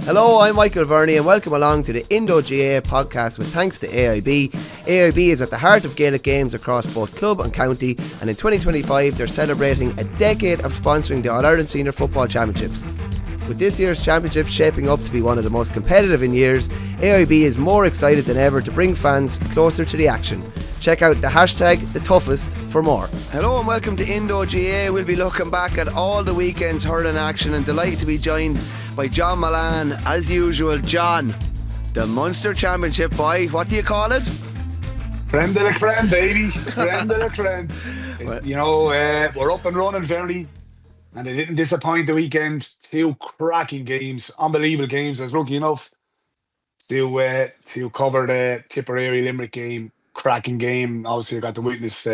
Hello, I'm Michael Verney and welcome along to the Our GAA Podcast with thanks to AIB. AIB is at the heart of Gaelic games across both club and county, and in 2025 they're celebrating a decade of sponsoring the All-Ireland Senior Football Championships. With this year's championship shaping up to be one of the most competitive in years, AIB is more excited than ever to bring fans closer to the action. Check out the hashtag #TheToughest for more. Hello and welcome to Indo GAA. We'll be looking back at all the weekend's hurling action and delighted to be joined by John Mullane, as usual. John, the Munster Championship boy, what do you call it? Crème de la crème, baby. Crème de la crème. We're up and running, Verney, and it didn't disappoint the weekend. Two cracking games, unbelievable games. I was lucky enough to cover the Tipperary Limerick game. Cracking game. Obviously, I got to witness,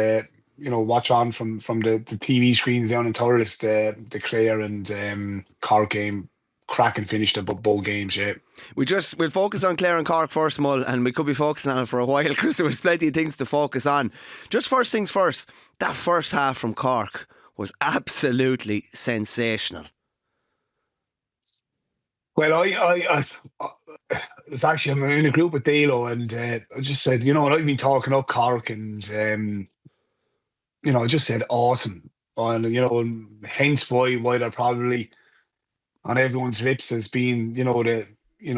watch on from the TV screens down in Thurles, the Clare and Cork game. Cracking finish to both games, yeah. We'll focus on Clare and Cork first, Mull, and we could be focusing on it for a while because there was plenty of things to focus on. Just first things first, that first half from Cork was absolutely sensational. Well, I was actually, I'm in a group with Dalo, and I just said, I've been talking up Cork, and I just said awesome, and hence why they're probably on everyone's lips as being, the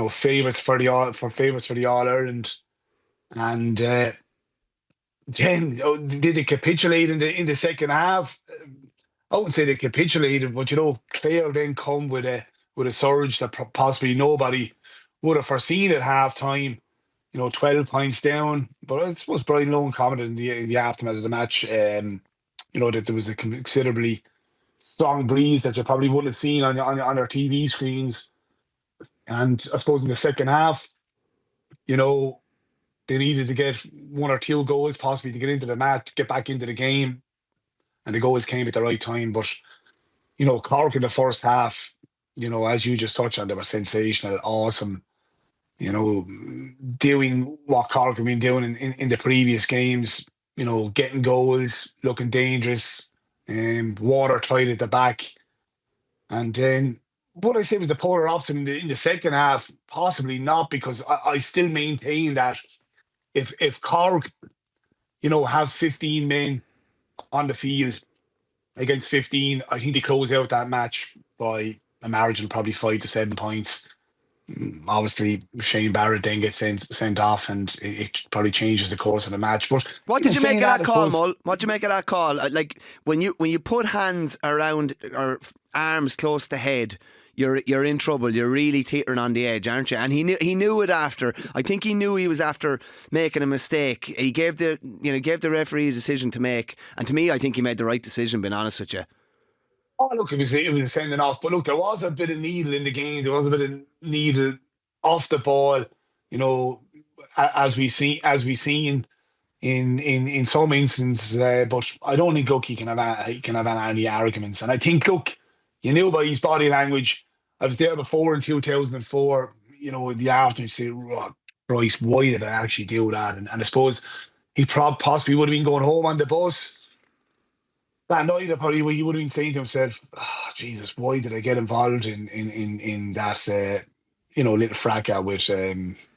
favourites for the All Ireland, and then did they capitulate in the second half? I wouldn't say they capitulated, but Clare then come with a surge that possibly nobody would have foreseen at half time. 12 points down, but I suppose Brian Lohan commented in the aftermath of the match, that there was a considerably strong breeze that you probably wouldn't have seen on our TV screens. And I suppose in the second half, they needed to get one or two goals possibly to get into the match, get back into the game, and the goals came at the right time. But Cork in the first half, as you just touched on, they were sensational, awesome. Doing what Cork have been doing in the previous games, getting goals, looking dangerous, watertight at the back. And then what I say was the polar opposite in the second half, possibly not, because I still maintain that if Cork, have 15 men on the field against 15, I think they close out that match by a margin of probably 5 to 7 points. Obviously, Shane Barrett then gets sent off, and it probably changes the course of the match. But what did you make of that call, Mull? What did you make of that call? Like when you put hands around or arms close to head, you're in trouble. You're really teetering on the edge, aren't you? And he knew it after. I think he knew he was after making a mistake. He gave the referee a decision to make, and to me, I think he made the right decision. Being honest with you. Oh, look, it was a sending off, but look, there was a bit of needle in the game. There was a bit of needle off the ball, as we seen in some instances. But I don't think, look, he can have any arguments. And I think, look, you knew by his body language. I was there before in 2004. The afternoon, you say, oh, Christ, why did I actually do that? And I suppose he possibly would have been going home on the bus that night. Probably he would have been saying to himself, oh, Jesus, why did I get involved in that little fracas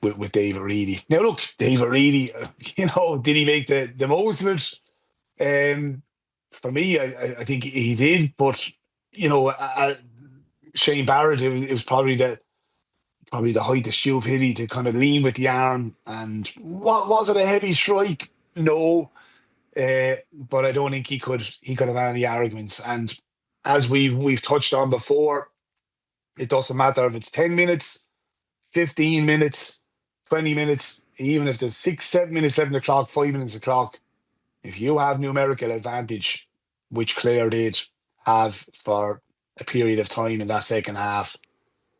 with David Reedy? Now look, David Reedy, did he make the most of it? For me, I think he did, but Shane Barrett, it was probably the height of stupidity to kind of lean with the arm. And what was it, a heavy strike? No. But I don't think he could have any arguments. And as we've touched on before, it doesn't matter if it's 10 minutes, 15 minutes, 20 minutes, even if there's 6, 7 minutes, 7 o'clock, 5 minutes o'clock. If you have numerical advantage, which Clare did have for a period of time in that second half,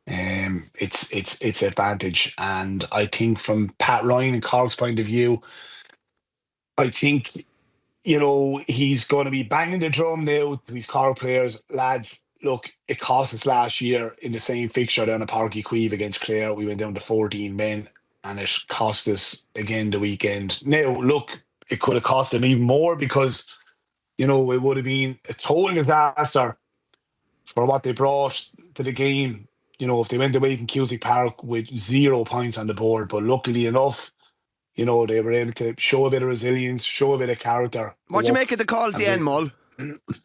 it's advantage. And I think from Pat Ryan and Cork's point of view, I think he's going to be banging the drum now to his Cork players. Lads, look, it cost us last year in the same fixture down at Páirc Uí Chaoimh against Clare. We went down to 14 men, and it cost us again the weekend. Now, look, it could have cost them even more because, it would have been a total disaster for what they brought to the game if they went away from Cusack Park with 0 points on the board. But luckily enough, they were able to show a bit of resilience, show a bit of character. What do you make of the call at the end, Mull,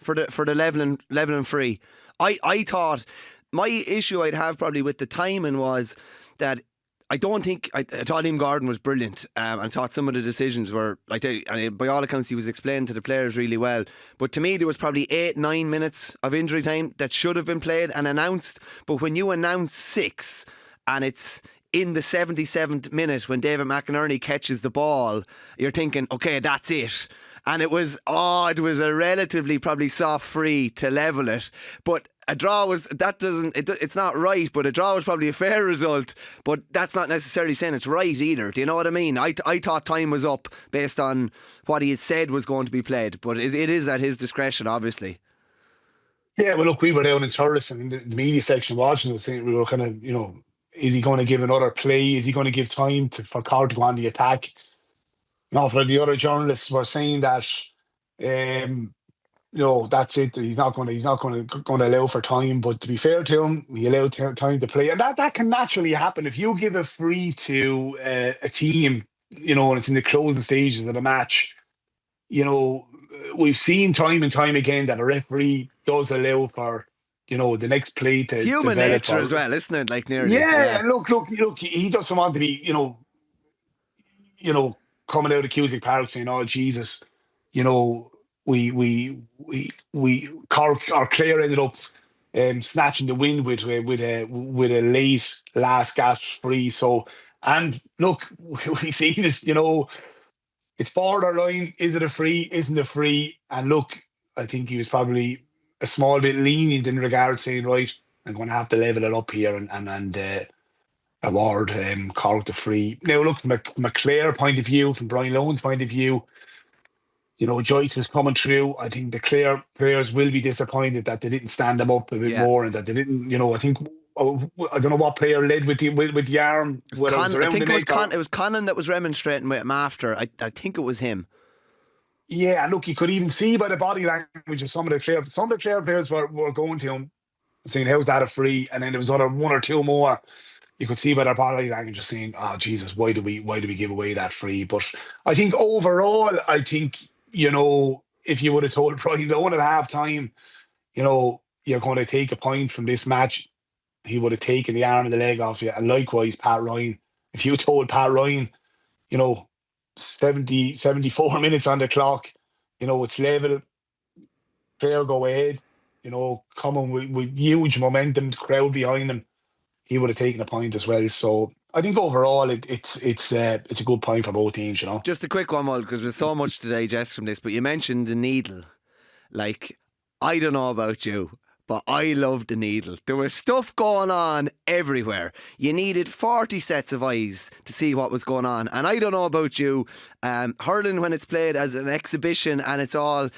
for the leveling free? I thought my issue I'd have probably with the timing was that I thought Liam Gordon was brilliant, and I thought some of the decisions were, by all accounts, he was explained to the players really well. But to me, there was probably 8-9 minutes of injury time that should have been played and announced. But when you announce 6 and it's in the 77th minute when David McInerney catches the ball, you're thinking, okay, that's it. And it was a relatively probably soft free to level it. But a draw was, it's not right, but a draw was probably a fair result. But that's not necessarily saying it's right either. Do you know what I mean? I thought time was up based on what he had said was going to be played. But it is at his discretion, obviously. Yeah, well, look, we were down in Thurles and in the media section watching this thing. We were kind of, is he going to give another play? Is he going to give time for Cork to go on the attack? For the other journalists were saying that, that's it. He's not going to allow for time. But to be fair to him, he allowed time to play, and that can naturally happen if you give a free to a team, and it's in the closing stages of the match. We've seen time and time again that a referee does allow for the next play to human nature as well, isn't it? Like nearly. Yeah, and look, he doesn't want to be, coming out of Cusack Park saying, "Oh Jesus, we Cork or Clare ended up snatching the win with a late last gasp free." So, and look, we've seen this. It's borderline. Is it a free? Isn't it free? And look, I think he was probably a small bit lenient in regards saying, right, I'm going to have to level it up here and award Cork the free. Now, look, from a Clare point of view, from Brian Lohan's point of view, Joyce was coming through. I think the Clare players will be disappointed that they didn't stand them up a bit more and that they didn't, I think, I don't know what player led with the arm. It was Connon that was remonstrating with him after. I think it was him. Yeah, and look, you could even see by the body language of some of the Clare players were going to him, saying, "How's that a free?" And then there was one or two more. You could see by their body language just saying, "Oh Jesus, why do we give away that free?" But I think overall, if you would have told Brian Lohan at half time, you're going to take a point from this match, he would have taken the arm and the leg off you. And likewise, Pat Ryan, if you told Pat Ryan, 74 minutes on the clock, it's level, Clare go ahead, coming with huge momentum, the crowd behind him, he would have taken a point as well. So I think overall it's a good point for both teams, Just a quick one, Mull, because there's so much to digest from this, but you mentioned the needle. Like, I don't know about you, but I loved the needle. There was stuff going on everywhere. You needed 40 sets of eyes to see what was going on. And I don't know about you, hurling when it's played as an exhibition and it's all,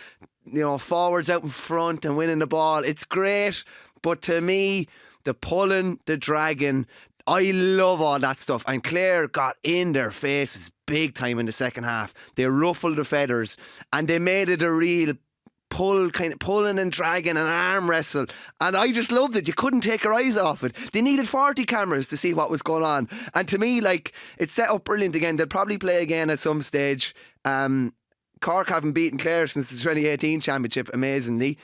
forwards out in front and winning the ball, it's great. But to me, the pulling, the dragging, I love all that stuff. And Clare got in their faces big time in the second half. They ruffled the feathers and they made it a real pulling and dragging and arm wrestle, and I just loved it. You couldn't take your eyes off it. They needed 40 cameras to see what was going on, and to me, it's set up brilliant again. They'll probably play again at some stage. Cork haven't beaten Clare since the 2018 championship, amazingly,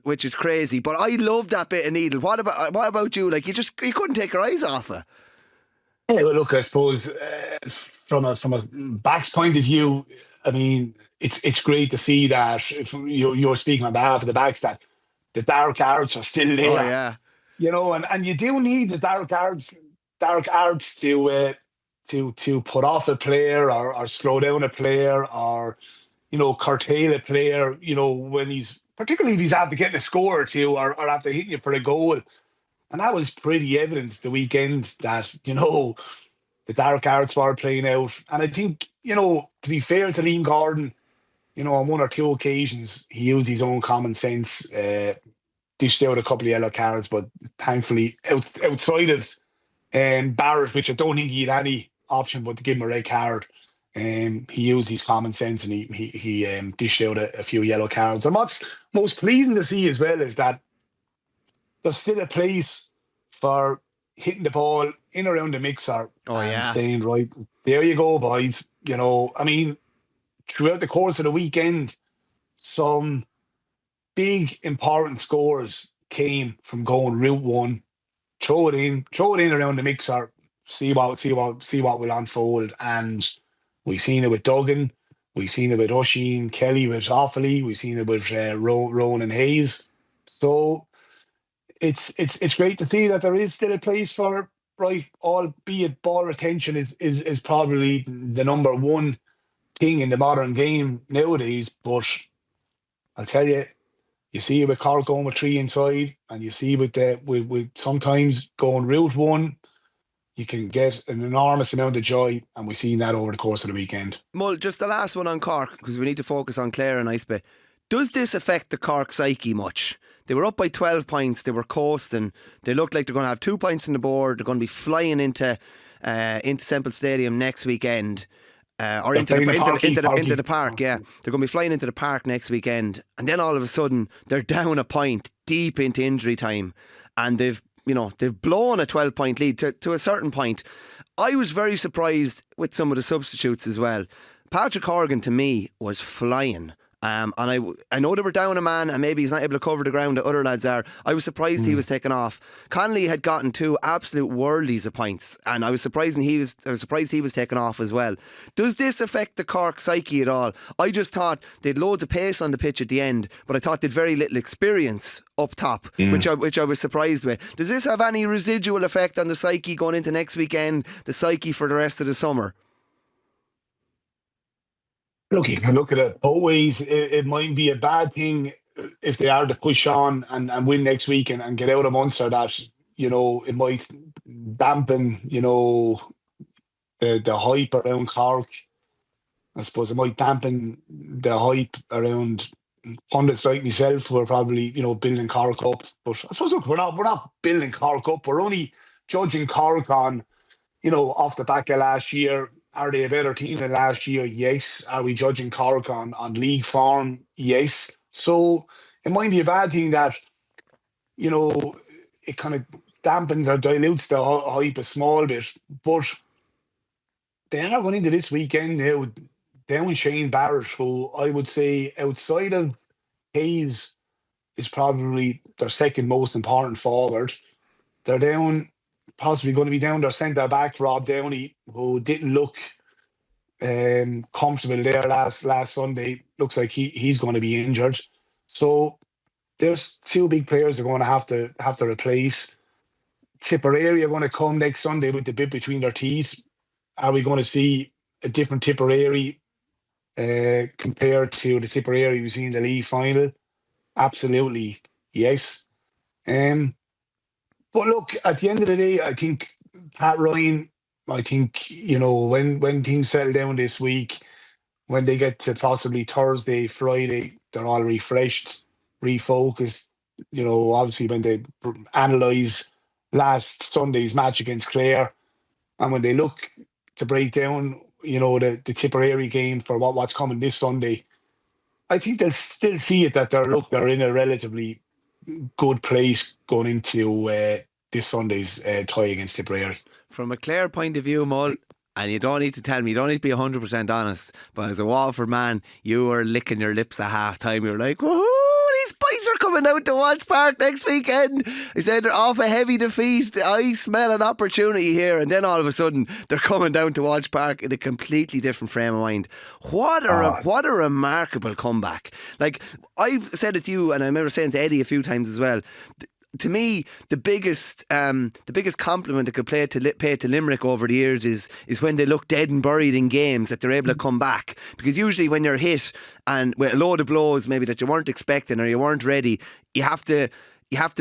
which is crazy. But I love that bit of needle. What about you? You couldn't take your eyes off it. Yeah, well, look, I suppose from a back's point of view, I mean, it's great to see that if you're speaking on behalf of the backs, that the dark arts are still there. Oh yeah, and you do need the dark arts to put off a player or slow down a player or curtail a player. When particularly if he's after getting a score or two or after hitting you for a goal. And that was pretty evident the weekend that, the dark arts were playing out. And I think, to be fair to Liam Gordon, on one or two occasions, he used his own common sense, dished out a couple of yellow cards, but thankfully, outside of Barrett, which I don't think he had any option but to give him a red card, he used his common sense and he dished out a few yellow cards. And what's most pleasing to see as well is that there's still a place for hitting the ball in around the mixer and saying, right, there you go, boys. You know, I mean, throughout the course of the weekend, some big important scores came from going route one, throw it in around the mixer, see what will unfold. And we seen it with Duggan, we seen it with Oisin Kelly, with Offaly, we seen it with Rowan and Hayes. So it's great to see that there is still a place for, right, albeit ball retention is probably the number one thing in the modern game nowadays. But I'll tell you, you see it with Cork going with three inside, and you see with sometimes going route one, you can get an enormous amount of joy, and we've seen that over the course of the weekend. Mull, just the last one on Cork, because we need to focus on Clare and Icebay. Does this affect the Cork psyche much? They were up by 12 points, they were coasting, they looked like they're going to have 2 points on the board, they're going to be flying into Semple Stadium next weekend. Or into the park, yeah. They're going to be flying into the park next weekend, and then all of a sudden they're down a point deep into injury time, and they've blown a 12-point lead to a certain point. I was very surprised with some of the substitutes as well. Patrick Horgan, to me, was flying. And I know they were down a man, and maybe he's not able to cover the ground that other lads are. I was surprised he was taken off. Connolly had gotten 2 absolute worldies of points, and I was surprised he was taken off as well. Does this affect the Cork psyche at all? I just thought they'd loads of pace on the pitch at the end, but I thought they'd very little experience up top, which I was surprised with. Does this have any residual effect on the psyche going into next weekend, the psyche for the rest of the summer? Look, you can look at it both ways. It might be a bad thing if they are to push on and win next week and get out of Munster, that, you know, it might dampen, you know, the hype around Cork. I suppose it might dampen the hype around pundits like myself who are probably, you know, building Cork up. But I suppose, look, we're not building Cork up. We're only judging Cork on, you know, off the back of last year. Are they a better team than last year? Yes. Are we judging Cork on league form? Yes. So it might be a bad thing that, you know, it kind of dampens or dilutes the hype a small bit. But they are going into this weekend now down Shane Barrett, who I would say outside of Hayes is probably their second most important forward. They're down, possibly going to be down their centre back, Rob Downey, who didn't look comfortable there last Sunday. Looks like he's going to be injured. So there's 2 big players they're going to have to replace. Tipperary are going to come next Sunday with the bit between their teeth. Are we going to see a different Tipperary compared to the Tipperary we've seen in the league final? Absolutely, yes. But look, at the end of the day, I think Pat Ryan, you know, when things settle down this week, when they get to possibly Thursday, Friday, they're all refreshed, refocused. You know, obviously when they analyse last Sunday's match against Clare, and when they look to break down, you know, the Tipperary game for what's coming this Sunday, I think they'll still see it that they're in a relatively good place going into this Sunday's tie against Tipperary. From a Clare point of view, Mull, and you don't need to tell me, you don't need to be 100% honest, but as a Waterford man, you were licking your lips at half time. You were like, woohoo, these boys are coming out to Walsh Park next weekend. I said they're off a heavy defeat. I smell an opportunity here. And then all of a sudden, they're coming down to Walsh Park in a completely different frame of mind. What a remarkable comeback. Like, I've said it to you, and I remember saying to Eddie a few times as well. To me, the biggest compliment I could pay to Limerick over the years is when they look dead and buried in games, that they're able to come back. Because usually when you're hit and with a load of blows maybe that you weren't expecting or you weren't ready, you have to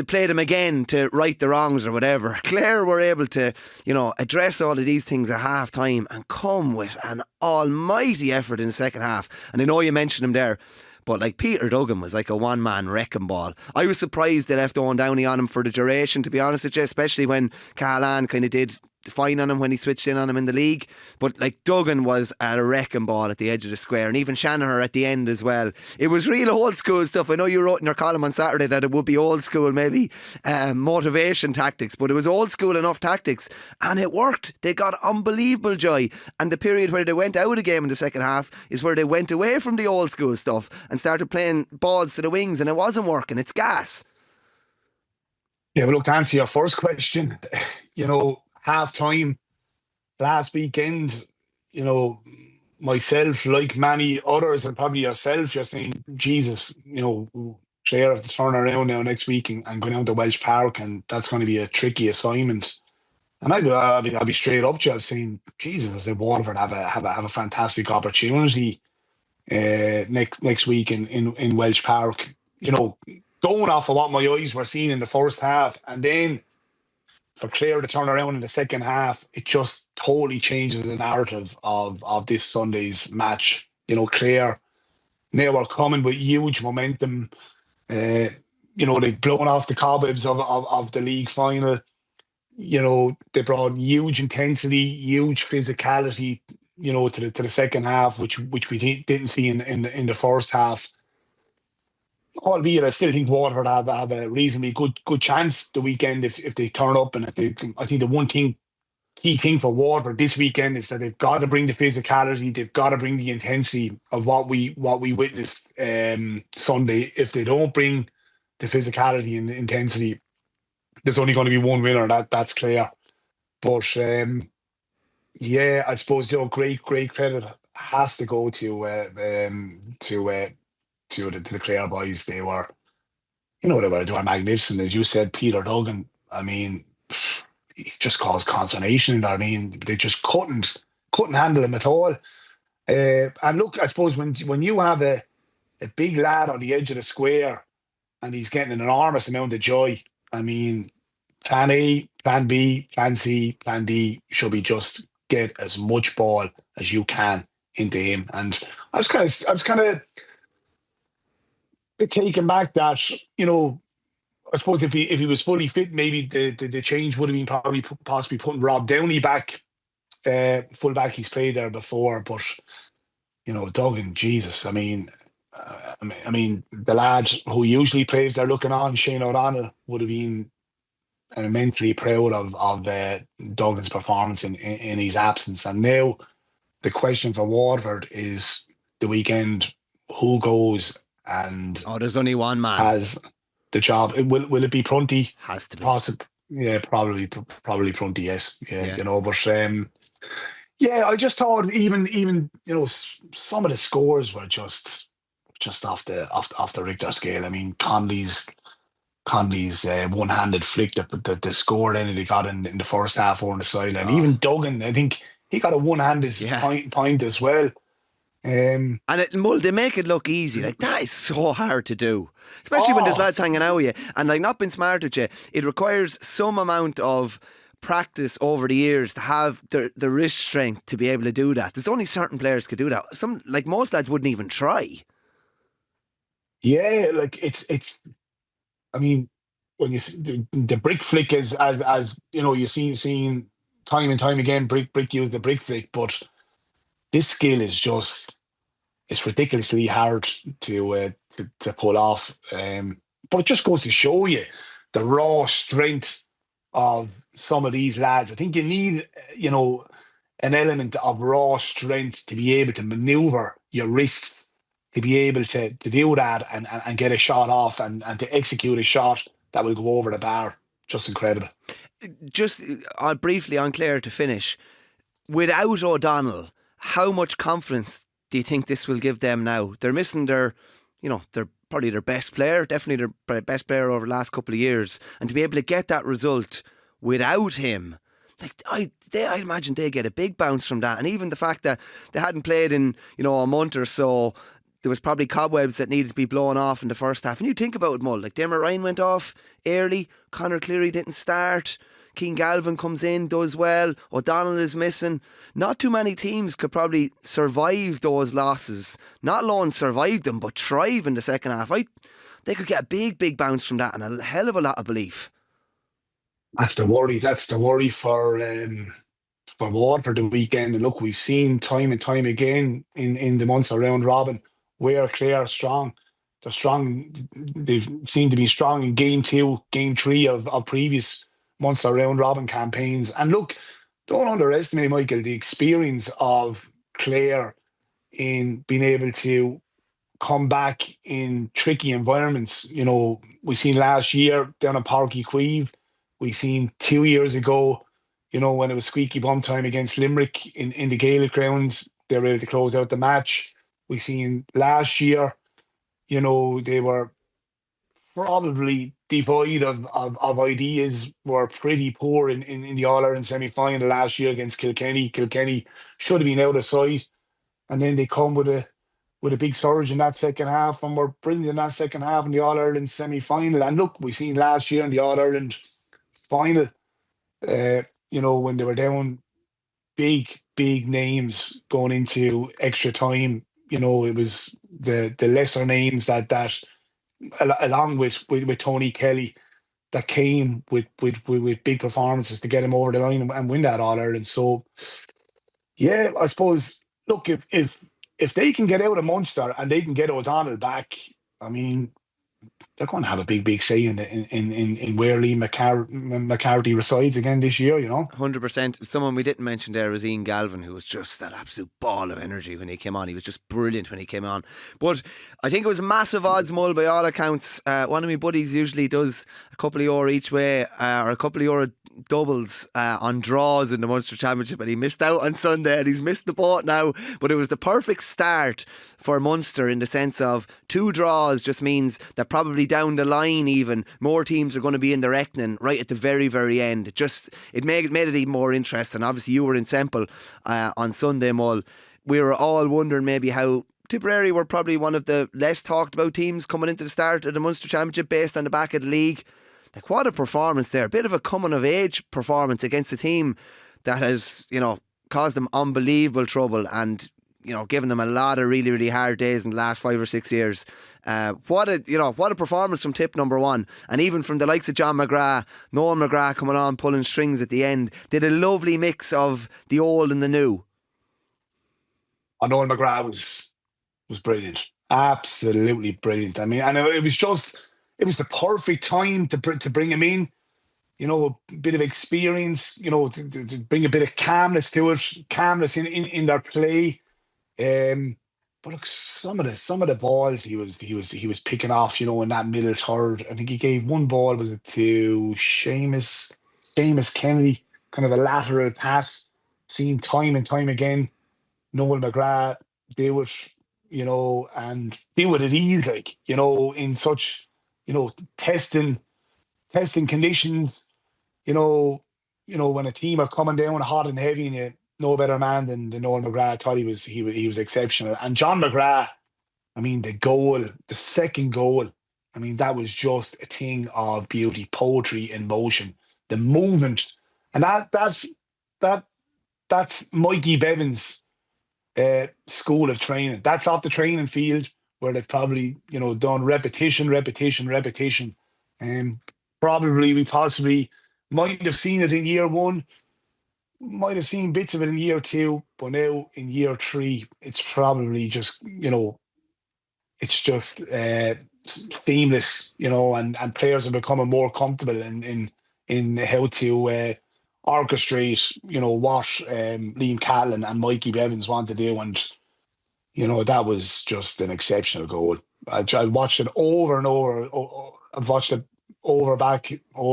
play them again to right the wrongs or whatever. Clare were able to, you know, address all of these things at half time and come with an almighty effort in the second half. And I know you mentioned him there, but like Peter Duggan was like a one-man wrecking ball. I was surprised they left Owen Downey on him for the duration, to be honest with you, especially when Cahalane kind of did fine on him when he switched in on him in the league, but like Duggan was at a wrecking ball at the edge of the square, and even Shanahan at the end as well. It was real old school stuff. I know you wrote in your column on Saturday that it would be old school, maybe motivation tactics, but it was old school enough tactics, and it worked. They got unbelievable joy, and the period where they went out of the game in the second half is where they went away from the old school stuff and started playing balls to the wings, and it wasn't working. It's gas. Yeah, but look, to answer your first question, half time last weekend, myself, like many others, and probably yourself, you're saying, Jesus, Clare have to turn around now next week and go down to Welsh Park, and that's going to be a tricky assignment. And I'll be straight up to you. I was saying, Jesus, I said, Waterford have a fantastic opportunity next week in Welsh Park. Going off of what my eyes were seeing in the first half, and then for Clare to turn around in the second half, it just totally changes the narrative of this Sunday's match. Clare, they were coming with huge momentum. They've blown off the cobwebs of the league final. They brought huge intensity, huge physicality, to the second half, which we didn't see in the first half. Albeit, I still think Waterford have a reasonably good chance the weekend if they turn up. And I think the one key thing for Waterford this weekend is that they've got to bring the physicality, they've got to bring the intensity of what we witnessed Sunday. If they don't bring the physicality and the intensity, there's only going to be one winner. That's clear. But I suppose great credit has to go to the Clare boys. They were magnificent. As you said, Peter Duggan, I mean, he just caused consternation. I mean, they just couldn't handle him at all. And look, I suppose when you have a big lad on the edge of the square and he's getting an enormous amount of joy, I mean, plan A, plan B, plan C, plan D should be just get as much ball as you can into him. And I was kind of taken back that, I suppose if he was fully fit, maybe the change would have been possibly putting Rob Downey back, full back. He's played there before, but Duggan, Jesus, I mean, the lad who usually plays there looking on, Shane O'Donnell, would have been immensely proud of Duggan's performance in his absence. And now the question for Waterford is the weekend, who goes and there's only one man has the job. Will it be Prunty? Has to be. Yeah, probably Prunty, yes. Yeah. But I just thought even some of the scores were just off the Richter scale. I mean, Conley's one-handed flick that the score then they got in the first half over on the sideline. Even Duggan, I think he got a one-handed point as well. And they make it look easy. Like, that is so hard to do, especially when there's lads hanging out with you and like not being smart with you. It requires some amount of practice over the years to have the wrist strength to be able to do that. There's only certain players could do that. Some, like most lads, wouldn't even try. Yeah, like it's. I mean, when you see the brick flick is as you seen time and time again, brick use the brick flick, but this skill is it's ridiculously hard to pull off. But it just goes to show you the raw strength of some of these lads. I think you need, an element of raw strength to be able to maneuver your wrists, to be able to do that and get a shot off and to execute a shot that will go over the bar. Just incredible. Just briefly on Clare to finish. Without O'Donnell, how much confidence do you think this will give them now? They're missing they're probably their best player, definitely their best player over the last couple of years. And to be able to get that result without him, like I imagine they get a big bounce from that. And even the fact that they hadn't played in, a month or so, there was probably cobwebs that needed to be blown off in the first half. And you think about it, Mull, like Dermot Ryan went off early, Conor Cleary didn't start, Keane Galvin comes in, does well, O'Donnell is missing. Not too many teams could probably survive those losses. Not alone survive them, but thrive in the second half. They could get a big bounce from that and a hell of a lot of belief. That's the worry. That's the worry for Waterford the weekend. And look, we've seen time and time again in the Munster round robin where Clare are strong. They're strong. They seem to be strong in game two, game three of previous Munster round robin campaigns. And look, don't underestimate, Michael, the experience of Clare in being able to come back in tricky environments. You know, we seen last year down at Páirc Uí Chaoimh. We seen 2 years ago, you know, when it was squeaky bum time against Limerick in the Gaelic grounds, they were able to close out the match. We seen last year, you know, they were probably devoid of ideas, were pretty poor in the All Ireland semi final last year against Kilkenny. Kilkenny should have been out of sight, and then they come with a big surge in that second half, and were brilliant in that second half in the All Ireland semi final. And look, we seen last year in the All Ireland final, you know, when they were down big names going into extra time. You know, it was the lesser names that along with Tony Kelly that came with big performances to get him over the line and win that All Ireland. So yeah, I suppose look, if they can get out of Munster and they can get O'Donnell back, I mean, they're going to have a big say in where Lee McCarthy resides again this year, you know. 100%. Someone we didn't mention there was Ian Galvin, who was just that absolute ball of energy when he came on. He was just brilliant when he came on. But I think it was a massive odds mull by all accounts. One of my buddies usually does a couple of euro each way, or a couple of euro doubles on draws in the Munster Championship, and he missed out on Sunday, and he's missed the boat now. But it was the perfect start for Munster in the sense of 2 draws just means that probably down the line even more teams are going to be in the reckoning right at the very end. It made it even more interesting. Obviously you were in Semple on Sunday, Mull. We were all wondering maybe how Tipperary were probably one of the less talked about teams coming into the start of the Munster Championship based on the back of the league. Like, what a performance there. A bit of a coming of age performance against a team that has, you know, caused them unbelievable trouble and, you know, given them a lot of really hard days in the last 5 or 6 years. What a performance from tip number one. And even from the likes of John McGrath, Noel McGrath coming on pulling strings at the end, did a lovely mix of the old and the new. Noel McGrath was brilliant. Absolutely brilliant. I mean, and it was the perfect time to bring him in. You know, a bit of experience, you know, to bring a bit of calmness to it, calmness in their play. But look, some of the balls he was picking off, you know, in that middle third. I think he gave one ball, was it to Seamus Kennedy, kind of a lateral pass, seen time and time again. Noel McGrath do it, you know, and do it at ease, like, you know, in such, you know, testing conditions, you know, when a team are coming down hot and heavy, and you no better man than Noel McGrath. I thought he was exceptional. And John McGrath, I mean, the second goal, I mean, that was just a thing of beauty, poetry in motion, the movement, and that's Mikey Bevan's school of training. That's off the training field where they've probably, you know, done repetition. And we possibly might have seen it in year one, might have seen bits of it in year two, but now in year three, it's probably just, you know, it's just seamless, you know, and players are becoming more comfortable in how to orchestrate, you know, what Liam Catlin and Mikey Bevins want to do. And, you know, that was just an exceptional goal. I watched it over and over. I've watched it over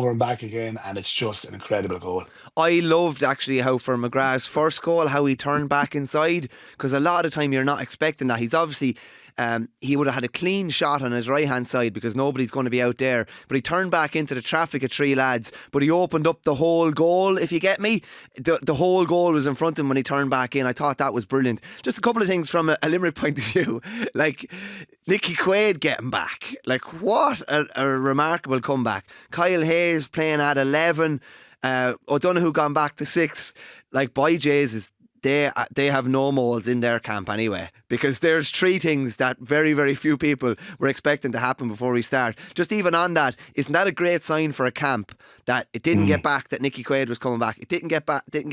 and back again, and it's just an incredible goal. I loved actually how for McGrath's first goal, how he turned back inside, because a lot of the time you're not expecting that. He's obviously he would have had a clean shot on his right hand side because nobody's going to be out there, but he turned back into the traffic of 3 lads, but he opened up the whole goal, if you get me. The whole goal was in front of him when he turned back in. I thought that was brilliant. Just a couple of things from a Limerick point of view, like Nicky Quaid getting back, like what a remarkable comeback. Kyle Hayes playing at 11, O'Donoghue gone back to 6. Like, Boy Jays is they have no moles in their camp anyway, because there's three things that very, very few people were expecting to happen before we start. Just even on that, isn't that a great sign for a camp that it didn't get back that Nicky Quaid was coming back? It didn't get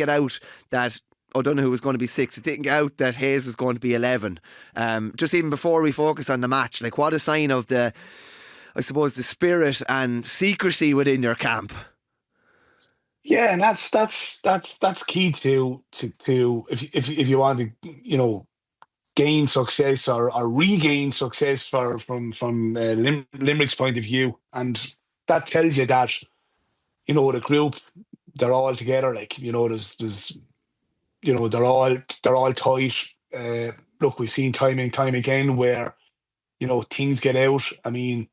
out that O'Donoghue was going to be 6. It didn't get out that Hayes was going to be 11. Just even before we focus on the match, like, what a sign of the spirit and secrecy within your camp. Yeah, and that's key to if you want to gain success or regain success from Limerick's point of view, and that tells you that the group, they're all together. Like, there's they're all tight. Look, we've seen time and time again where things get out. I mean,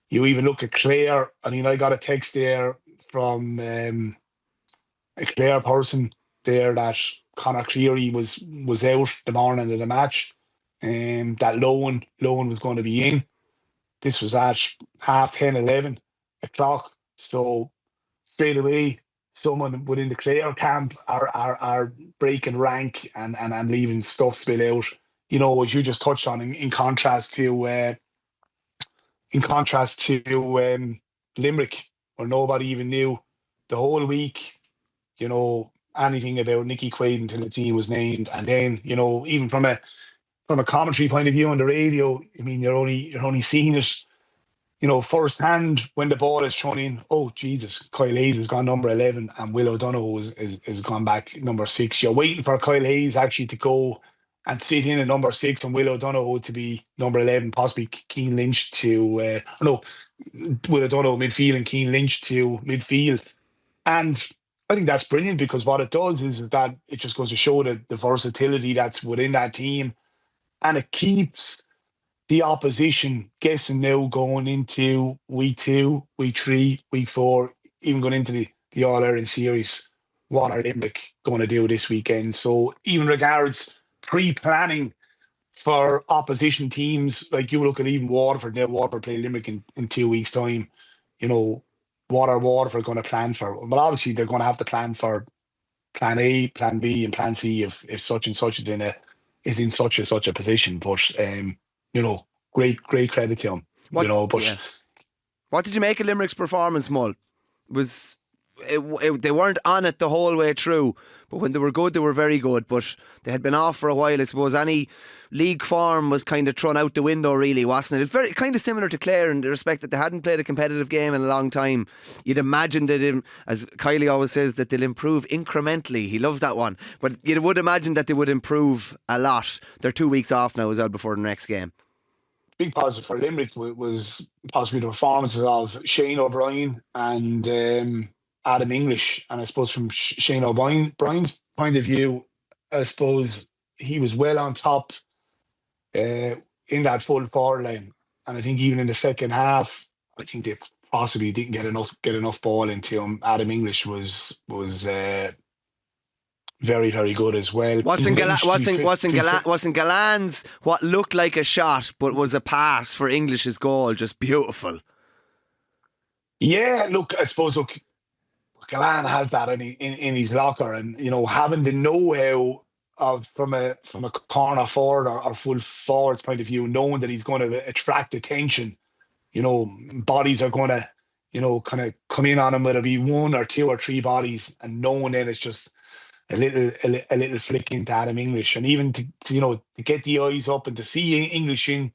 you even look at Clare. I mean, I got a text there from a Clare person there that Conor Cleary was out the morning of the match, and that Lowen was going to be in. This was at 10:30, 11 o'clock. So straight away, someone within the Clare camp are breaking rank and leaving stuff spill out. As you just touched on, in contrast to Limerick, where nobody even knew the whole week, anything about Nicky Quaid until the team was named. And then, even from a commentary point of view on the radio, I mean, you're only seeing it, firsthand when the ball is thrown in. Oh, Jesus, Kyle Hayes has gone number 11 and Will O'Donoghue is gone back number 6. You're waiting for Kyle Hayes actually to go and sit in at number 6 and Will O'Donoghue to be number 11, possibly Keane Lynch to, Will O'Donoghue midfield and Keane Lynch to midfield. And I think that's brilliant, because what it does is that it just goes to show the versatility that's within that team, and it keeps the opposition guessing now going into week 2, week 3, week 4, even going into the All-Ireland series. What are Limerick going to do this weekend? So even regards pre-planning for opposition teams, like you look at even Waterford, now Waterford play Limerick in 2 weeks' time, what are Waterford going to plan for? Well, obviously they're going to have to plan for plan A, plan B, and plan C if such and such is in such a position. But great credit to him. What did you make of Limerick's performance, Mull? They weren't on it the whole way through, but when they were good, they were very good. But they had been off for a while. I suppose any league form was kind of thrown out the window, really, wasn't it? It's very kind of similar to Clare in the respect that they hadn't played a competitive game in a long time. You'd imagine that, as Kylie always says, that they'll improve incrementally. He loves that one. But you would imagine that they would improve a lot. They're 2 weeks off now as well before the next game. Big positive for Limerick was possibly the performances of Shane O'Brien and Adam English. And I suppose from Shane O'Brien's point of view, I suppose he was well on top in that full forward line. And I think even in the second half, I think they possibly didn't get enough ball into him. Adam English was very, very good as well. Wasn't Galan's what looked like a shot but was a pass for English's goal just beautiful? Yeah, look, I suppose Galan has that in his locker, and having the know-how of from a corner forward or full forward's point of view, knowing that he's going to attract attention. Bodies are going to kind of come in on him, whether it be 1 or 2 or 3 bodies, and knowing that it's just a little flick into Adam English, and even to get the eyes up and to see English in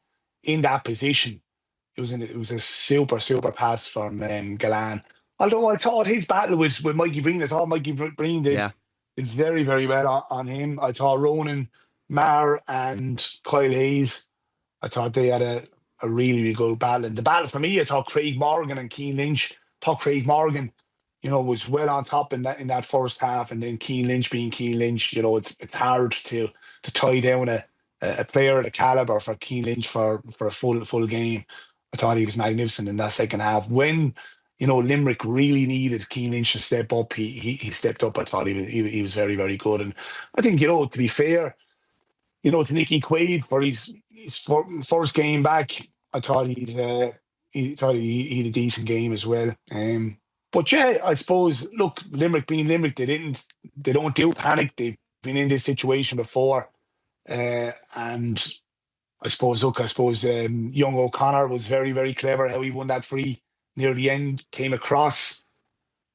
that position, it was a super pass from Galan. Although I thought his battle with Mikey Breen, I thought Mikey Breen did very, very well on him. I thought Ronan Marr and Kyle Hayes, I thought they had a really, really good battle. And the battle for me, I thought Craig Morgan and Keane Lynch. I thought Craig Morgan was well on top in that first half, and then Keane Lynch being Keane Lynch, it's hard to tie down a player of the calibre for Keane Lynch for a full game. I thought he was magnificent in that second half. When Limerick really needed Keane Lynch to step up, he stepped up. I thought he was very, very good. And I think to be fair, to Nicky Quaid for his first game back, I thought he had a decent game as well. But yeah, I suppose, look, Limerick being Limerick, they don't do panic. They been in this situation before. And I suppose young O'Connor was very, very clever how he won that free near the end, came across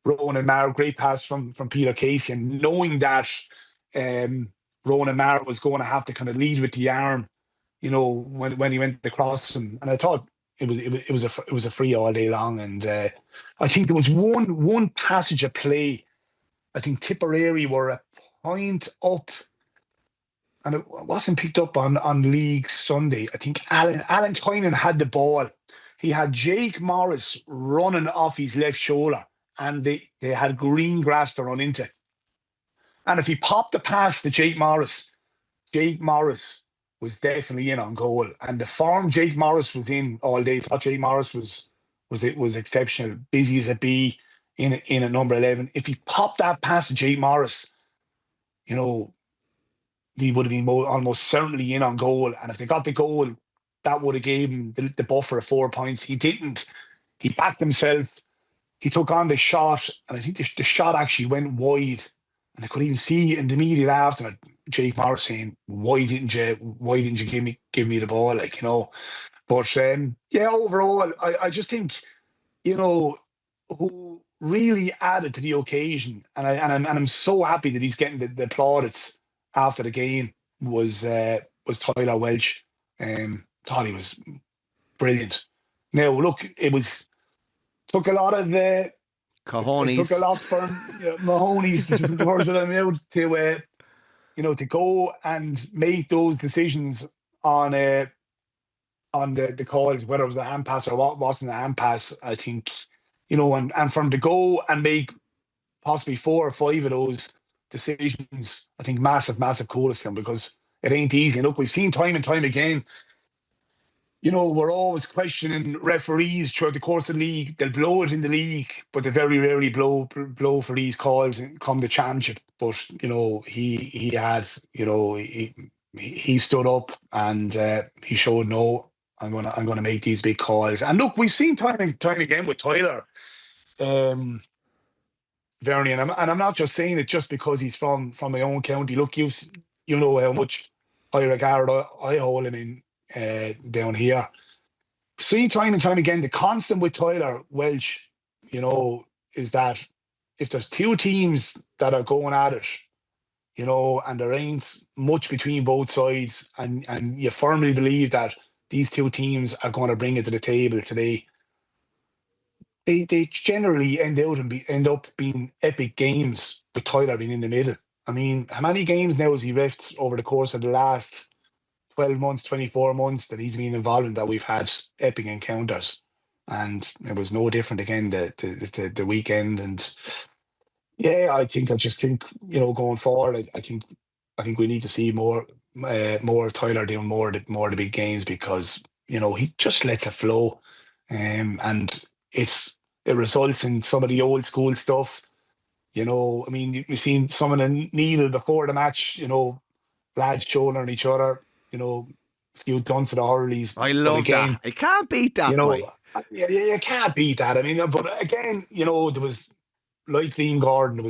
Ronan Maher, great pass from Peter Casey, and knowing that Ronan Maher was going to have to kind of lead with the arm, when he went across, and I thought it was a free all day long. And I think there was one passage of play. I think Tipperary were a point up, and it wasn't picked up on League Sunday. I think Alan Tynan had the ball. He had Jake Morris running off his left shoulder, and they had green grass to run into. And if he popped the pass to Jake Morris was definitely in on goal. And the form Jake Morris was in all day, I thought Jake Morris was exceptional, busy as a bee in a number 11. If he popped that pass to Jake Morris, he would have been almost certainly in on goal. And if they got the goal, that would have gave him the buffer of 4 points. He didn't. He backed himself. He took on the shot, and I think the shot actually went wide. And I could even see in the immediate after Jake Morris saying, "Why didn't you give me the ball?" But overall, I just think, who really added to the occasion, and I'm so happy that he's getting the plaudits after the game was Tyler Welch. Thought he was brilliant. Now look, took a lot of cojones. It took a lot for Mahoney's the words of them out to go and make those decisions on the calls, whether it was a hand pass or what wasn't a hand pass. I think and from to go and make possibly 4 or 5 of those decisions, I think massive kudos to them, because it ain't easy. And look, we've seen time and time again. We're always questioning referees throughout the course of the league. They'll blow it in the league, but they very rarely blow for these calls and come the championship. But he had, he stood up and he showed no. I'm gonna make these big calls. And look, we've seen time and time again with Tyler Verney, and I'm not just saying it just because he's from my own county. Look, you know how much high regard I hold him in. Down here, see time and time again, the constant with Tyler Welch, is that if there's 2 teams that are going at it, and there ain't much between both sides, and you firmly believe that these 2 teams are going to bring it to the table today, they generally end up being epic games with Tyler being in the middle. I mean, how many games now has he refed over the course of the last 12 months, 24 months that he's been involved in, that we've had epic encounters? And it was no different again the weekend. And I think going forward, I think we need to see more of Tyler doing more of the big games, because he just lets it flow, and it results in some of the old school stuff. I mean, you've seen some of the Neil before the match, lads shouldering each other. A few dunce of the Hurleys. I love that. I can't beat that. You can't beat that. I mean, but again, there was, like Liam Gordon, there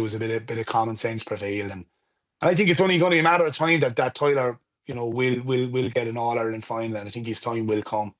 was a bit of common sense prevailed, and I think it's only going to be a matter of time that Tyler, will get an All Ireland final, and I think his time will come.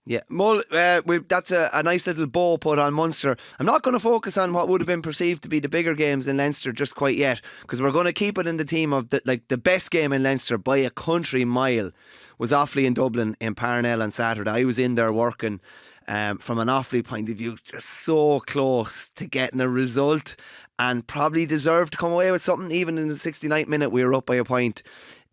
Yeah, Mull, that's a nice little bow put on Munster. I'm not going to focus on what would have been perceived to be the bigger games in Leinster just quite yet, because we're going to keep it in the theme of the best game in Leinster by a country mile was Offaly in Dublin in Parnell on Saturday. I was in there working. From an Offaly point of view, just so close to getting a result, and probably deserved to come away with something. Even in the 69th minute, we were up by a point.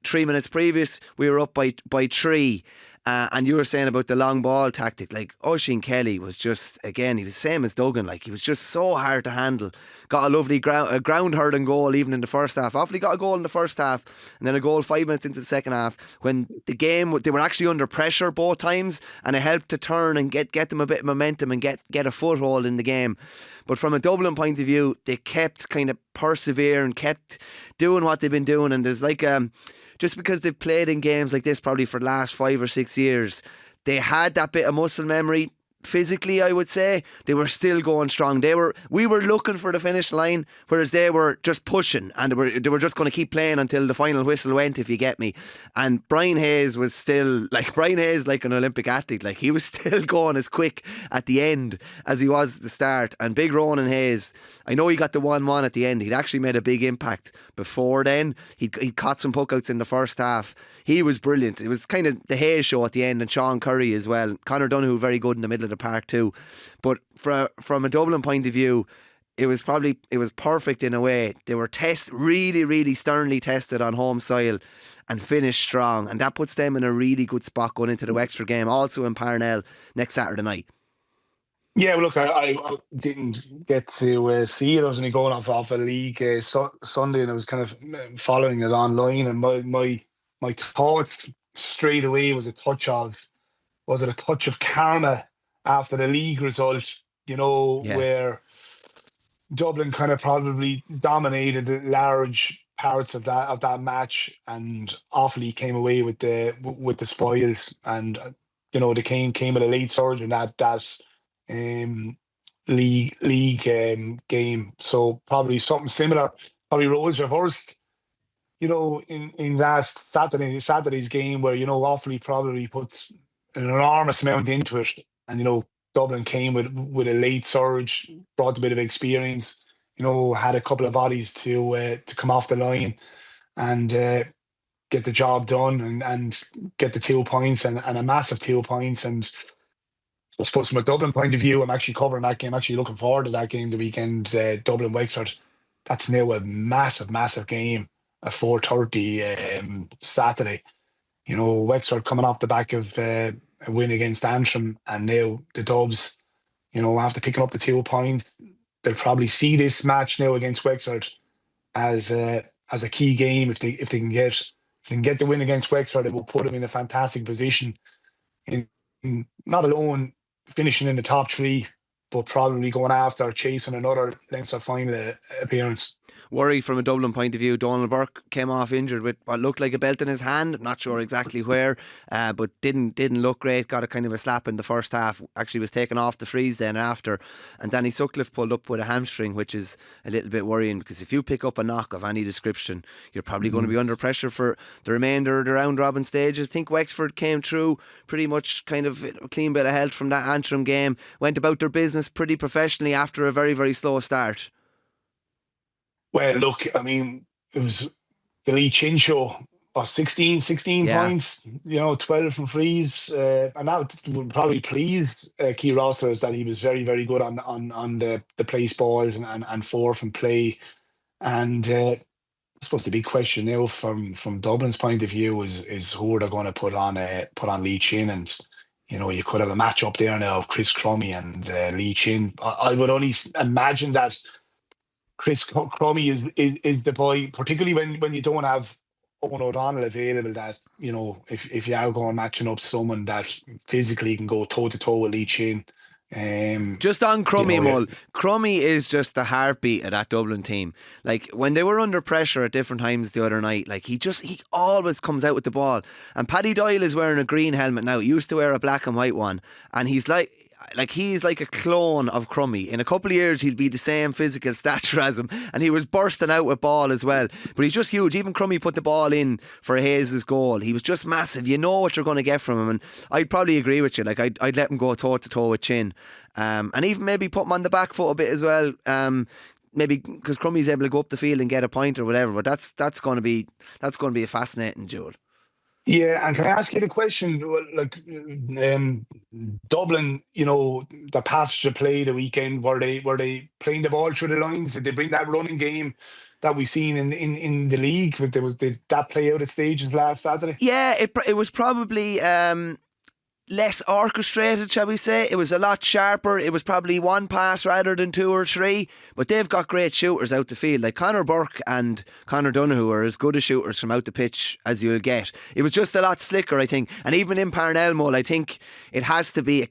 3 minutes previous, we were up by 3. And you were saying about the long ball tactic, like Oisin Kelly was just, again, he was the same as Duggan, like he was just so hard to handle. Got a lovely ground hurling goal even in the first half. Offaly got a goal in the first half, and then a goal 5 minutes into the second half, when the game, they were actually under pressure both times, and it helped to turn and get them a bit of momentum and get a foothold in the game. But from a Dublin point of view, they kept kind of persevering, kept doing what they've been doing, and there's like just because they've played in games like this probably for the last 5 or 6 years, they had that bit of muscle memory. physically, I would say, they were still going strong. We were looking for the finish line, whereas they were just pushing, and they were just going to keep playing until the final whistle went, if you get me. And Brian Hayes was still like an Olympic athlete. Like, he was still going as quick at the end as he was at the start. And big Ronan Hayes, I know he got the 1-1 at the end. He'd actually made a big impact before then. He'd caught some puckouts in the first half. He was brilliant. It was kind of the Hayes show at the end, and Sean Curry as well. Conor Donoghue very good in the middle of the park too. But from a Dublin point of view, it was perfect in a way. They were really, really sternly tested on home soil and finished strong, and that puts them in a really good spot going into the Wexford game, also in Parnell next Saturday night. Yeah, well, look, I didn't get to see it. I was only going off a league Sunday, and I was kind of following it online. And my thoughts straight away was a touch of karma after the league result? Where Dublin kind of probably dominated large parts of that match, and Offaly came away with the spoils, and they came with a late surge in that league game. So probably something similar probably roles reversed. In last Saturday's game, where Offaly probably puts an enormous amount into it, and Dublin came with a late surge, brought a bit of experience, had a couple of bodies to come off the line and get the job done and get the 2 points and a massive 2 points. And I suppose from a Dublin point of view, I'm actually covering that game, actually looking forward to that game the weekend, Dublin Wexford. That's now a massive, massive game at 4:30 Saturday. Wexford coming off the back of a win against Antrim, and now the Dubs, after picking up the 2 points, they'll probably see this match now against Wexford as a key game. If they can get the win against Wexford, it will put them in a fantastic position in not alone finishing in the top three, but probably going after chasing another Leinster final appearance. Worry from a Dublin point of view. Donald Burke came off injured with what looked like a belt in his hand. I'm not sure exactly where, but didn't look great. Got a kind of a slap in the first half. Actually was taken off the freeze then after. And Danny Sutcliffe pulled up with a hamstring, which is a little bit worrying, because if you pick up a knock of any description, you're probably going to be under pressure for the remainder of the round robin stages. I think Wexford came through pretty much kind of a clean bit of health from that Antrim game. Went about their business pretty professionally after a very, very slow start. Well, look, I mean, it was the Lee Chin show, 16 points, 12 from frees. And that would probably please Key Rosser, that he was very, very good on the place balls and 4 from play. And I suppose the big question now from Dublin's point of view is who are they going to put on Lee Chin. And, you could have a match up there now of Chris Crummy and Lee Chin. I would only imagine that Chris Crummy is the boy, particularly when you don't have Owen O'Donnell available, that, if you are going matching up someone that physically can go toe-to-toe with Lee Chin. Just on Crummy, Mull. Crummy is just the heartbeat of that Dublin team. Like, when they were under pressure at different times the other night, like, he always comes out with the ball. And Paddy Doyle is wearing a green helmet now. He used to wear a black and white one. And he's like a clone of Crummy. In a couple of years, he'll be the same physical stature as him, and he was bursting out with ball as well. But he's just huge. Even Crummy put the ball in for Hayes' goal. He was just massive. You know what you're going to get from him, and I'd probably agree with you. Like, I'd let him go toe to toe with Chin, and even maybe put him on the back foot a bit as well. Maybe because Crummy's able to go up the field and get a point or whatever. But that's going to be a fascinating duel. Yeah, and can I ask you the question? Like, Dublin, the passage of play the weekend, were they playing the ball through the lines? Did they bring that running game that we've seen in the league? Did that play out at stages last Saturday? Yeah, it was probably less orchestrated, shall we say. It was a lot sharper. It was probably one pass rather than 2 or 3, but they've got great shooters out the field. Like Conor Burke and Conor Donoghue are as good as shooters from out the pitch as you'll get. It was just a lot slicker, I think. And even in Parnell, Mull, I think it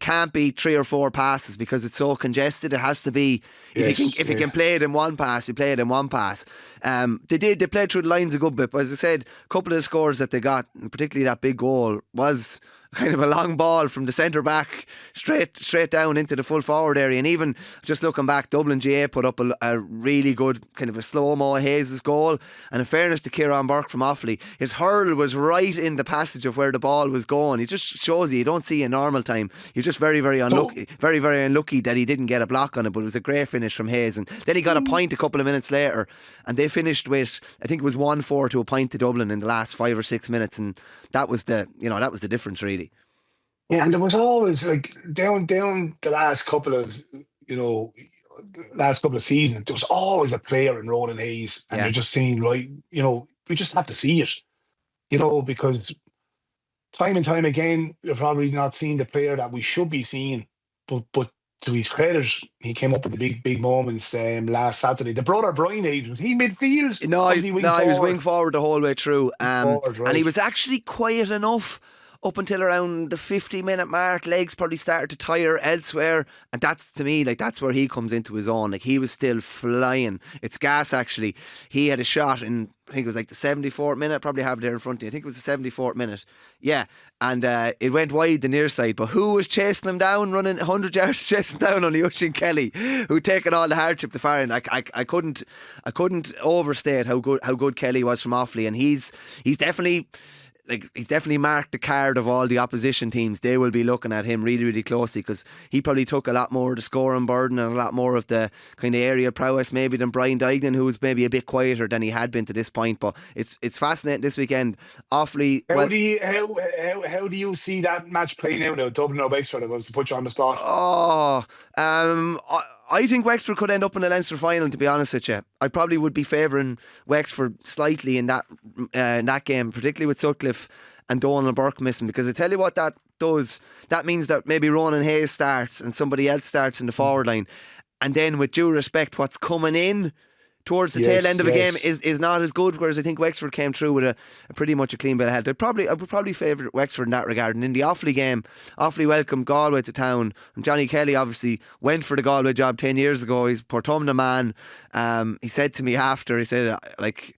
can't be 3 or 4 passes because it's so congested. It has to be, if you can play it in one pass, you play it in one pass. They played through the lines a good bit, but as I said, a couple of the scores that they got, and particularly that big goal, was kind of a long ball from the centre back straight down into the full forward area. And even just looking back, Dublin GA put up a really good kind of a slow-mo Hayes' goal. And in fairness to Kieran Burke from Offaly, his hurl was right in the passage of where the ball was going. It just shows you don't see in normal time. You're just very, very unlucky, very, very unlucky that he didn't get a block on it. But it was a great finish from Hayes. And then he got a point a couple of minutes later, and they finished with, I think it was 1-4 to a point to Dublin in the last 5 or 6 minutes, and that was the difference really. Yeah, and there was always like down the last couple of seasons, there was always a player in Ronan Hayes, and you're just saying, right, we just have to see it, because time and time again, you're probably not seeing the player that we should be seeing, but to his credit, he came up with the big moments last Saturday. The brother Brian Hayes, was he midfield? No, he was wing forward the whole way through. Forward, right. And he was actually quiet enough up until around the 50-minute mark. Legs probably started to tire elsewhere, and that's, to me, like, that's where he comes into his own. Like, he was still flying. It's gas, actually. He had a shot in, I think it was like the 74th minute. Probably have it there in front of you. I think it was the 74th minute. Yeah, and it went wide the near side. But who was chasing him down, running 100 yards, chasing him down? Only Oisin Kelly, who'd taken all the hardship to far end. I couldn't overstate how good Kelly was from Offaly, and he's definitely. Like, he's definitely marked the card of all the opposition teams. They will be looking at him really, really closely, because he probably took a lot more of the scoring burden and a lot more of the kind of aerial prowess maybe than Brian Dignan, who was maybe a bit quieter than he had been to this point. But it's fascinating this weekend. Awfully. How do you see that match playing out now? Dublin or Wexford? I was to put you on the spot. I think Wexford could end up in a Leinster final, to be honest with you. I probably would be favouring Wexford slightly in that game, particularly with Sutcliffe and Donald Burke missing, because I tell you what that does. That means that maybe Ronan Hayes starts and somebody else starts in the forward line. And then, with due respect, what's coming in towards the tail end of a game is not as good, whereas I think Wexford came through with a pretty much a clean bill of health. I would probably favour Wexford in that regard. And in the Offaly game, Offaly welcomed Galway to town, and Johnny Kelly obviously went for the Galway job 10 years ago. He's Portumna man. He said to me after, he said, like,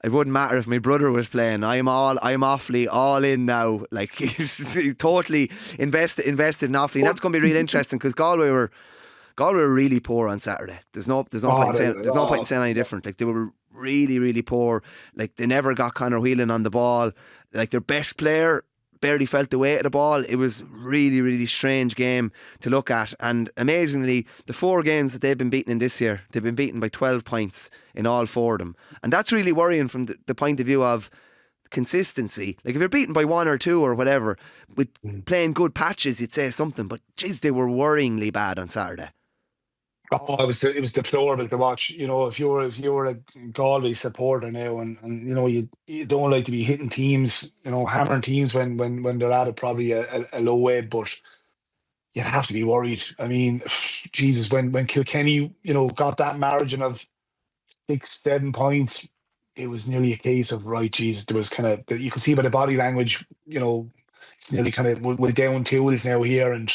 it wouldn't matter if my brother was playing. I'm Offaly all in now. Like, he's totally invested in Offaly, and that's going to be real interesting, because Galway were really poor on Saturday. There's no point in saying any different. Like, they were really, really poor. Like, they never got Conor Whelan on the ball. Like, their best player barely felt the weight of the ball. It was really, really strange game to look at. And amazingly, the 4 games that they've been beaten in this year, they've been beaten by 12 points in all 4 of them. And that's really worrying from the point of view of consistency. Like, if you're beaten by 1 or 2 or whatever, with playing good patches, you'd say something. But geez, they were worryingly bad on Saturday. Oh, it was deplorable to watch. If you're a Galway supporter now, and you don't like to be hitting teams, hammering teams when they're at probably a low web, but you'd have to be worried. I mean, Jesus, when Kilkenny, got that margin of 6-7 points, it was nearly a case of, right, Jesus, there was kind of, you could see by the body language, it's nearly kind of, we're down tools now here, and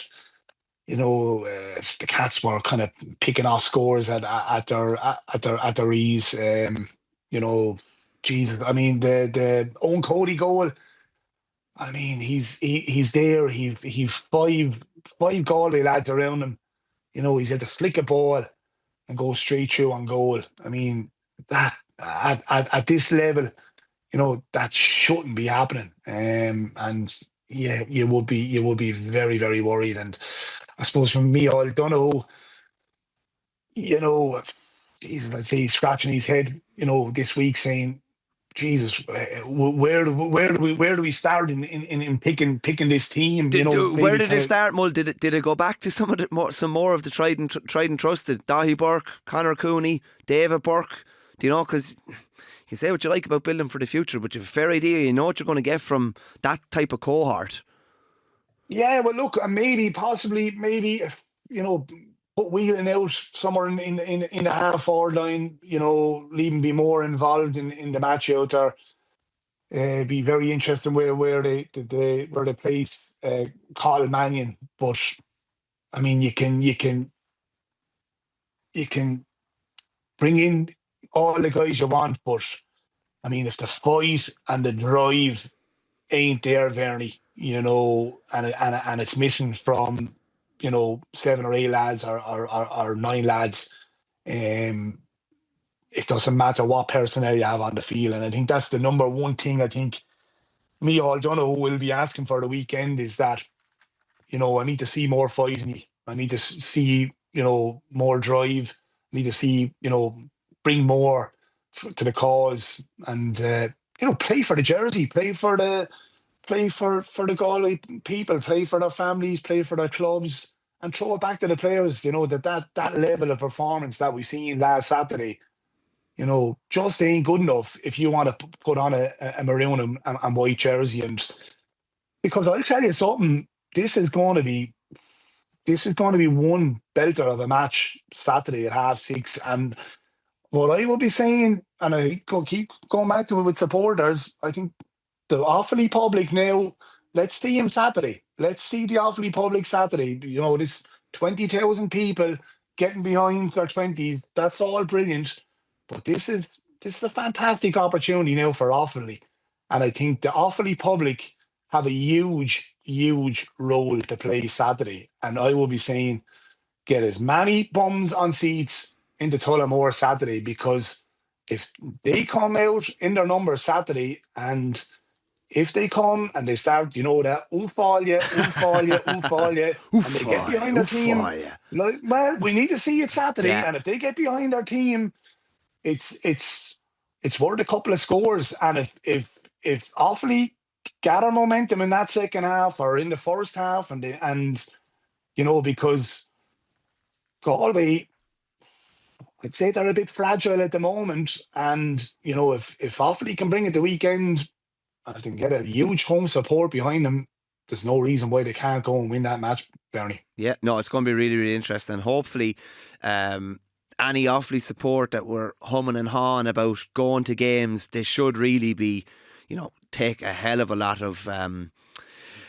the Cats were kind of picking off scores at their ease. Jesus, I mean, the Owen Cody goal, I mean, he's there. He's five Galway lads around him. He's had to flick a ball and go straight through on goal. I mean, that at this level, that shouldn't be happening. And yeah, you would be very, very worried. And I suppose from me, all Donoghue, I'd say he's scratching his head, this week, saying, Jesus, where do we start in picking this team? Where did it start, Mull? Did it go back to some more of the tried and trusted? Dahi Burke, Conor Cooney, David Burke? Do you know? Because you say what you like about building for the future, but you have a fair idea. You know what you're going to get from that type of cohort. Yeah, well, look, possibly, put Whelan out somewhere in the half forward line. Leave him be more involved in the match out there. Be very interesting where they place Carl Mannion. But I mean, you can bring in all the guys you want, but I mean, if the fight and the drive ain't there, Verney, and it's missing from, 7 or 8 lads or 9 lads. Um, it doesn't matter what personnel you have on the field. And I think that's the number one thing I think Micheál Donoghue will be asking for the weekend is that, I need to see more fighting. I need to see, more drive. I need to see, bring more to the cause and, play for the jersey, play for the Galway people, play for their families, play for their clubs, and throw it back to the players. That level of performance that we seen last Saturday, just ain't good enough if you want to put on a maroon and white jersey. And because I'll tell you something, this is going to be one belter of a match Saturday at 6:30. And what I will be saying, and I keep going back to it with supporters, I think the Offaly public now, let's see him Saturday. Let's see the Offaly public Saturday. This 20,000 people getting behind their 20, that's all brilliant. But this is a fantastic opportunity now for Offaly. And I think the Offaly public have a huge, huge role to play Saturday. And I will be saying, get as many bums on seats into Tullamore Saturday, because if they come out in their numbers Saturday, and if they come and they start, that oof-all-ya, oof-all-ya, oof-all-ya, and they get behind their team, well, we need to see it Saturday. Yeah. And if they get behind their team, it's worth a couple of scores. And if Offaly gather momentum in that second half or in the first half, and because Galway, I'd say they're a bit fragile at the moment, and if Offaly can bring it the weekend and if they can get a huge home support behind them, there's no reason why they can't go and win that match, Bernie. Yeah, no, it's going to be really, really interesting. Hopefully, any Offaly support that were humming and hawing about going to games, they should really be, take a hell of a lot of,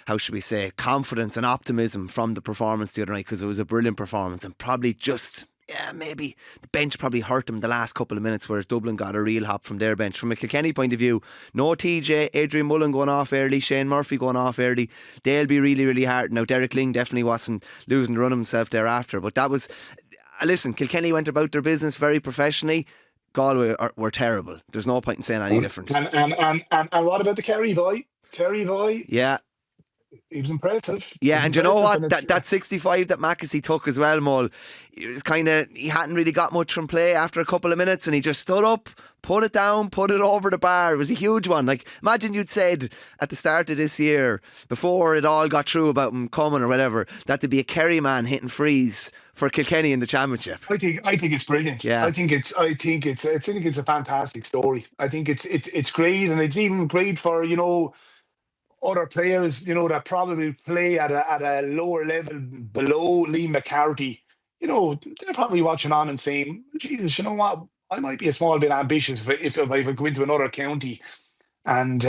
how should we say, confidence and optimism from the performance the other night, because it was a brilliant performance, and probably just, maybe the bench probably hurt them the last couple of minutes, whereas Dublin got a real hop from their bench. From a Kilkenny point of view, no TJ, Adrian Mullane going off early, Shane Murphy going off early. They'll be really, really hard. Now, Derek Ling definitely wasn't losing the run himself thereafter, but that was... Listen, Kilkenny went about their business very professionally. Galway were terrible. There's no point in saying any different. And what about the Kerry boy? Yeah. He was impressive. Yeah, and you know what? That 65 that Mackesy took as well, Mull, it was he hadn't really got much from play after a couple of minutes, and he just stood up, put it down, put it over the bar. It was a huge one. Like, imagine you'd said at the start of this year, before it all got through about him coming or whatever, that there'd be a Kerry man hitting frees for Kilkenny in the championship. I think it's brilliant. Yeah. I think it's a fantastic story. I think it's great, and it's even great for, other players, that probably play at a lower level below Liam McCarthy. They're probably watching on and saying, Jesus, you know what? I might be a small bit ambitious if I go into another county and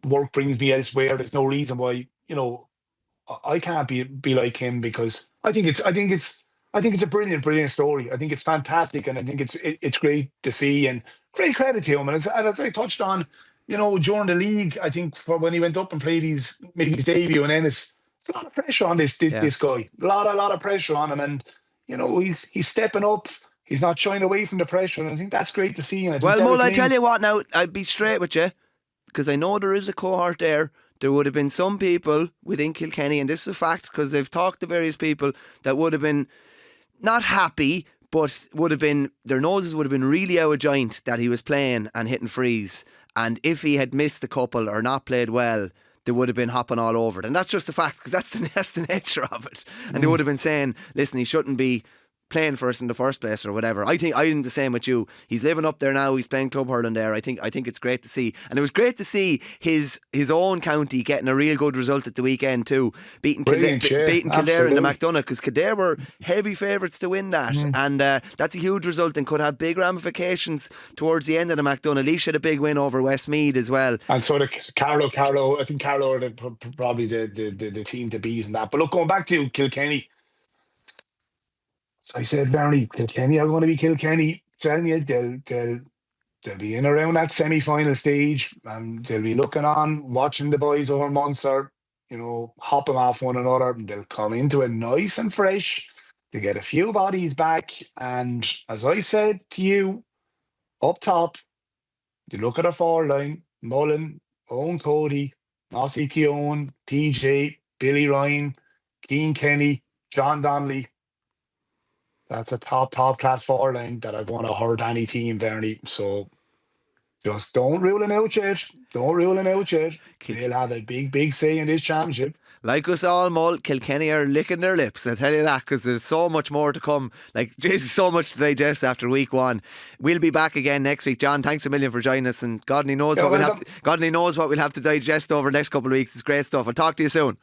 work brings me elsewhere. There's no reason why, I can't be like him, because I think it's a brilliant story. I think it's fantastic, and I think it's great to see, and great credit to him. And as I touched on, during the league, I think for when he went up and played his debut in Ennis, there's a lot of pressure on this guy. A lot of pressure on him, and he's stepping up. He's not shying away from the pressure, and I think that's great to see. And Mull, I tell you what, now I'll be straight with you, because I know there is a cohort there. There would have been some people within Kilkenny, and this is a fact because they've talked to various people, that would have been not happy, but would have been, their noses would have been really out of joint that he was playing and hitting frees. And if he had missed a couple or not played well, they would have been hopping all over it. And that's just a fact, because that's the nature of it. And they would have been saying, listen, he shouldn't be playing for us in the first place or whatever. I think the same with you. He's living up there now. He's playing club hurling there. I think it's great to see, and it was great to see his own county getting a real good result at the weekend too, beating Kildare in the McDonagh, because Kildare were heavy favourites to win that, and that's a huge result and could have big ramifications towards the end of the McDonagh. Laois had a big win over Westmeath as well, and so Carlow. I think Carlow are probably the team to beat in that. But look, going back to Kilkenny. So I said, Verney, Kilkenny are going to be Kilkenny. Telling you, they'll be in around that semi-final stage, and they'll be looking on, watching the boys over Munster, hopping off one another, and they'll come into it nice and fresh. They get a few bodies back, and as I said to you, up top, you look at a forward line: Mullane, Owen Cody, Mossy Keown, TJ, Billy Ryan, Keane Kenny, John Donnelly. That's a top class forward line that I'd want to hurt any team, Verney. So just don't rule them out yet. Don't rule them out yet. They'll have a big say in this championship. Like us all, Mull, Kilkenny are licking their lips, I tell you that, because there's so much more to come. Like, Jesus, so much to digest after week one. We'll be back again next week. John, thanks a million for joining us, and God only knows what we'll have to digest over the next couple of weeks. It's great stuff. I'll talk to you soon.